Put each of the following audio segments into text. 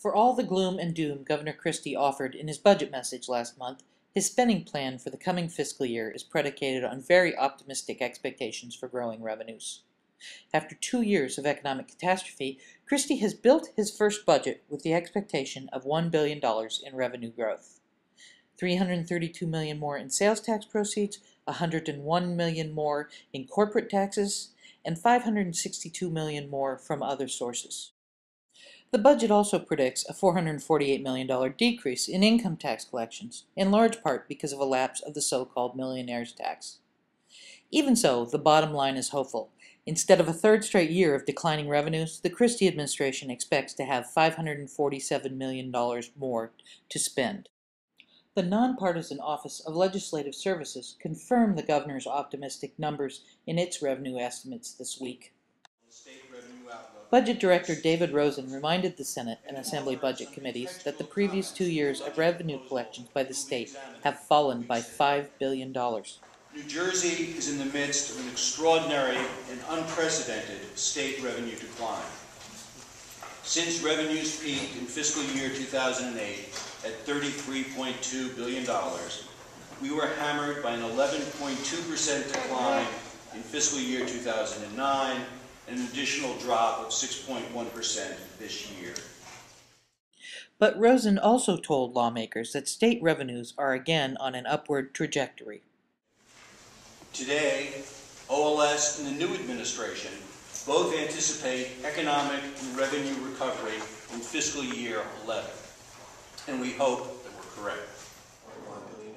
For all the gloom and doom Governor Christie offered in his budget message last month, his spending plan for the coming fiscal year is predicated on very optimistic expectations for growing revenues. After 2 years of economic catastrophe, Christie has built his first budget with the expectation of $1 billion in revenue growth. $332 million more in sales tax proceeds, $101 million more in corporate taxes, and $562 million more from other sources. The budget also predicts a $448 million decrease in income tax collections, in large part because of a lapse of the so-called millionaire's tax. Even so, the bottom line is hopeful. Instead of a third straight year of declining revenues, the Christie administration expects to have $547 million more to spend. The Nonpartisan Office of Legislative Services confirmed the governor's optimistic numbers in its revenue estimates this week. Budget Director David Rosen reminded the Senate and Assembly Budget Committees that the previous 2 years of revenue collections by the state have fallen by $5 billion. New Jersey is in the midst of an extraordinary and unprecedented state revenue decline. Since revenues peaked in fiscal year 2008 at $33.2 billion, we were hammered by an 11.2% decline in fiscal year 2009 and an additional drop of 6.1% this year. But Rosen also told lawmakers that state revenues are again on an upward trajectory. Today, OLS and the new administration both anticipate economic and revenue recovery in fiscal year 11, and we hope that we're correct.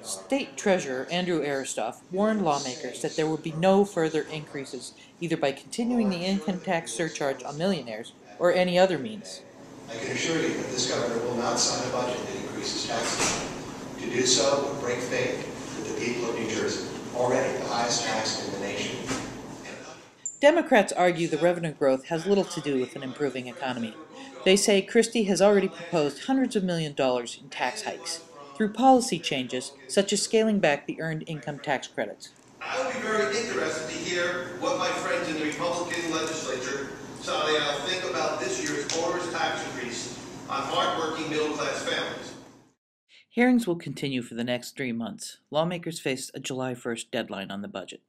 State Treasurer Andrew Aristoff warned lawmakers that there would be no further increases, either by continuing the income tax surcharge on millionaires or any other means. I can assure you that this governor will not sign a budget that increases taxes. To do so would break faith with the people of New Jersey, already the highest taxed in the nation. Democrats argue the revenue growth has little to do with an improving economy. They say Christie has already proposed hundreds of millions of dollars in tax hikes through policy changes such as scaling back the earned income tax credits. I would be very interested to hear what my friends in the Republican legislature think about this year's onerous tax increase on hardworking middle-class families. Hearings will continue for the next 3 months. Lawmakers face a July 1st deadline on the budget.